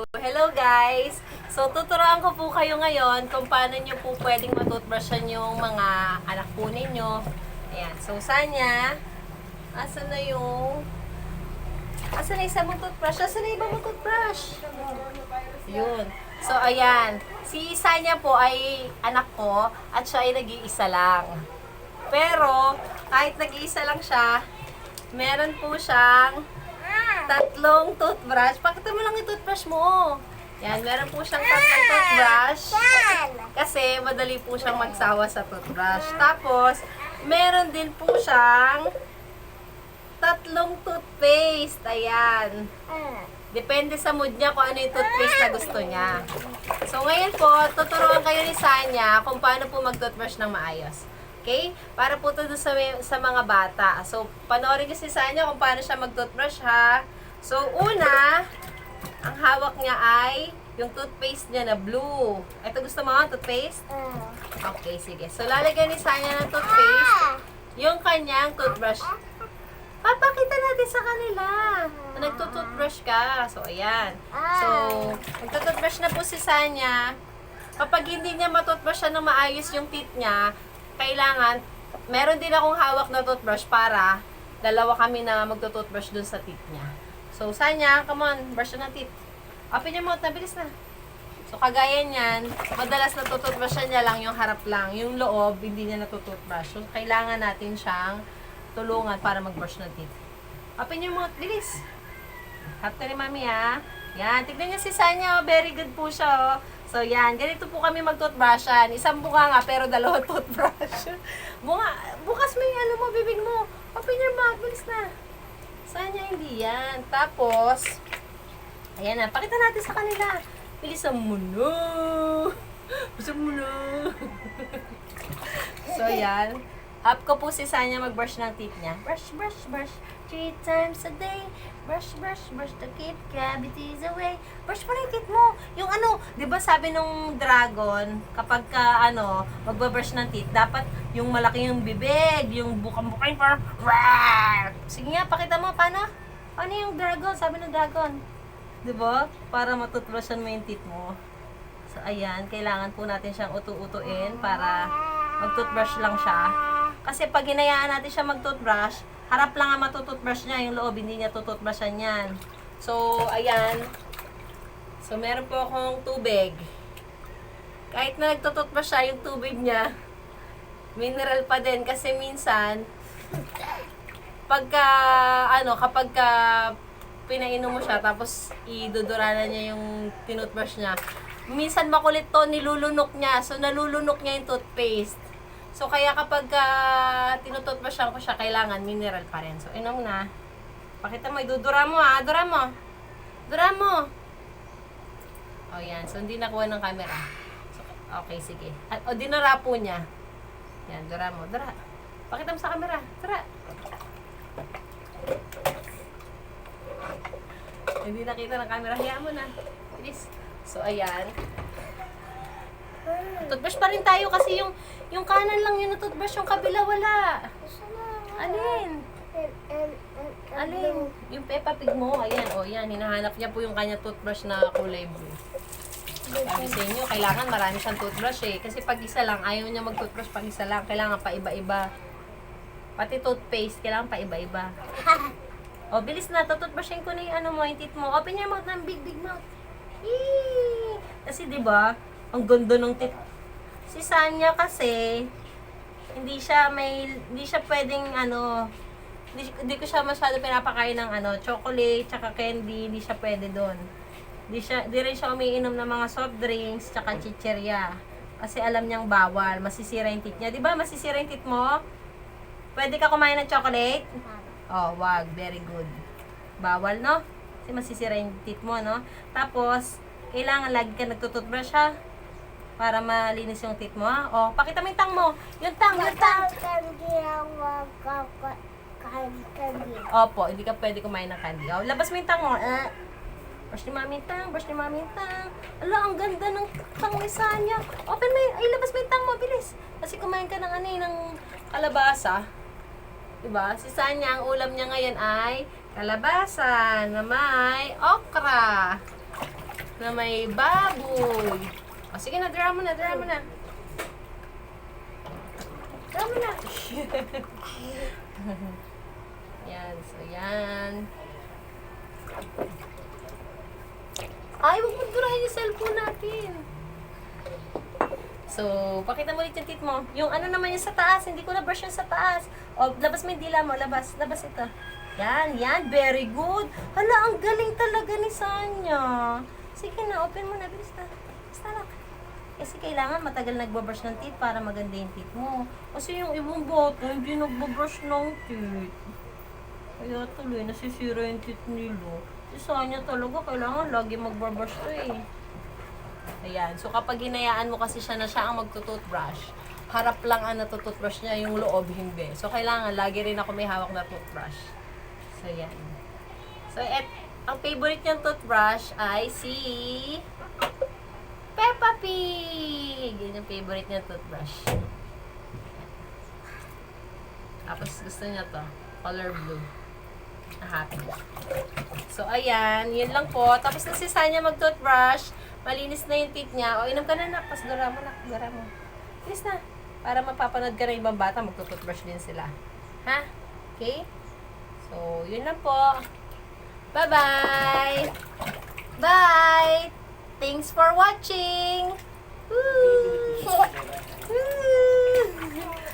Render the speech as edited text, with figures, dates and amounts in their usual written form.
Hello guys! So tuturuan ko po kayo ngayon kung paano nyo po pwedeng matoothbrushan yung mga anak po ninyo. Ayan. So Sanya, asan na yung... Asan na isa mong toothbrush? Asan na iba mong toothbrush? Yun. So ayan. Si Sanya po ay anak ko at siya ay nag-iisa lang. Pero kahit nag-iisa lang siya, meron po siyang tatlong toothbrush. Pakita mo lang yung toothbrush mo. Yan, meron po siyang tatlong toothbrush. Kasi madali po siyang magsawa sa toothbrush. Tapos, meron din po siyang tatlong toothpaste. Ayan. Depende sa mood niya kung ano yung toothpaste na gusto niya. So, ngayon po, tuturuan kayo ni Sanya kung paano po mag-toothbrush ng maayos. Okay? Para po ito sa mga bata. So, panoorin niyo si Sanya kung paano siya mag-toothbrush ha. So, una, ang hawak niya ay yung toothpaste niya na blue. Ito gusto mo, toothpaste? Okay, sige. So, lalagyan ni Sanya ng toothpaste yung kanyang toothbrush. Papakita natin sa kanila na nagtutoothbrush ka. So, ayan. So, nagtutoothbrush na po si Sanya. Kapag hindi niya matoothbrush siya ng maayos yung teeth niya, kailangan, meron din akong hawak na toothbrush para dalawa kami na magtutoothbrush dun sa teeth niya. So, Sanya, come on, brush na ng teeth. Open your mouth, nabilis na. So, kagaya niyan, madalas natutoothbrushan niya lang yung harap lang. Yung loob, hindi niya natutoothbrush. So, kailangan natin siyang tulungan para mag-brush ng teeth. Open your mouth, bilis. Hap ka ni Mami, ha? Yan, tignan niyo si Sanya, oh. Very good po siya, oh. So, yan. Ganito po kami mag-toothbrushan. Isang bunga nga, pero dalawang toothbrush. Bukas mo yung ano mo, bibig mo. Open your mouth, bilis na. Sanya, hindi yan. Tapos, ayan na. Pakita natin sa kanila. Bilisan mo na. Bilisan mo na. So, yan. Up ko po si Sanya mag-brush ng teeth niya. Brush, brush, brush. 3 times a day. Brush, brush, brush to keep cavities away. Brush mo na yung teeth mo. Yung ano, di ba sabi nung dragon, kapag ka, magbabrush ng teeth, dapat yung malaki yung bibig, yung bukang-bukay para, rawr! Sige nga, pakita mo, paano? Paano yung dragon? Sabi ng dragon. Di ba? Para matutbrushan mo yung teeth mo. So, ayan, kailangan po natin siyang utu-utuin para mag-toothbrush lang siya. Kasi pag hinayaan natin siya mag-toothbrush, harap lang ang matutoothbrush niya, yung loob, hindi niya tutoothbrushan yan. So, ayan. So, meron po akong tubig. Kahit na nagtutoothbrush siya, yung tubig niya, mineral pa din. Kasi minsan, kapag pinainom mo siya, tapos iduduranan niya yung tinoothbrush niya, minsan makulit to, nilulunok niya. So, nalulunok niya yung toothpaste. So, kaya kapag tinutoothbrushan ko siya, kailangan mineral pa rin. So, inom na. Pakita mo, idudura mo ha. Dura mo. Dura mo. O, yan. So, hindi nakuha ng camera. So, okay, sige. O, dinura po niya. Yan, dura mo. Dura. Pakita mo sa camera. Dura. Hindi nakita ng camera. Hayaan mo na. Bilis. So, ayan. Toothbrush pa rin tayo kasi yung kanan lang yung toothbrush, yung kabila wala. Alin? Alin? Yung Peppa Pig mo. Ayan, o yan. Hinahanap niya po yung kanya toothbrush na kulay blue. Sabi sa inyo, kailangan marami siyang toothbrush eh. Kasi pag isa lang, ayaw niya mag-toothbrush pag isa lang. Kailangan pa iba-iba. Pati toothpaste, kailangan pa iba-iba. O, bilis na. Toothbrushin ko na yung yung teeth mo. Open your mouth ng big mouth. Yee! Kasi diba, ang ganda ng teeth. Si Sanya kasi, hindi siya pwedeng hindi ko siya masyado pinapakain ng chocolate, tsaka candy, hindi siya pwede doon. Di rin siya umiinom ng mga soft drinks, tsaka chicherya. Kasi alam niyang bawal, masisira yung teeth niya. Di ba masisira yung teeth mo? Pwede ka kumain ng chocolate? Oh, wag. Very good. Bawal, no? Kasi masisira yung teeth mo, no? Tapos, kailangan lagi ka nagtututbrush, ha? Para malinis yung teeth mo, ha? O, pakita mo yung tang mo. Yung tang. Opo, hindi ka pwede kumain ng candy. O, labas mo yung tang mo. Brush ni Mami yung tang, brush ni Mami yung tang. Ala, ang ganda ng tang ni Sanya. Open mo labas mo yung tang mo, bilis. Kasi kumain ka ng ng kalabasa. Diba? Si Sanya, ang ulam niya ngayon ay kalabasa na may okra. Na na may baboy. O, sige na, dra mo na, dra mo na. Dra mo na. Yan, so yan. Ay, huwag mo durahin yung cellphone natin. So, pakita mo ulit yung teeth mo. Yung ano naman yung sa taas, hindi ko na-brush yung sa taas. O, labas mo yung dila mo, labas. Labas ito. Yan, yan, very good. Hala, ang galing talaga ni Sanya. Sige na, open mo na, bilis na. Basta lang. Kasi kailangan matagal nagbabrush ng teeth para maganda yung teeth mo. Kasi yung ibang bata, hindi nagbabrush ng teeth. Kaya tuloy, nasisira yung teeth nila. Si Sanya talaga, kailangan lagi magbabrush to eh. Ayan. So, kapag hinayaan mo kasi siya na siya ang magtutoothbrush, harap lang ang natutoothbrush niya, yung loob hindi. So, kailangan lagi rin ako may hawak na toothbrush. So, yan. So, ang favorite niyang toothbrush ay si Peppa Pig! Yun yung favorite niyang toothbrush. Tapos, gusto niya to. Color blue. Happy. So, ayan. Yun lang po. Tapos, nasisa niya mag-toothbrush. Malinis na yung teeth niya. O, inom ka na, nak. Pas dura mo, nak. Dura mo. Bilis na. Para mapapanood ka ng ibang bata, magtutoothbrush din sila. Ha? Okay? So, yun lang po. Bye-bye! Bye! Thanks for watching! Woo! Woo!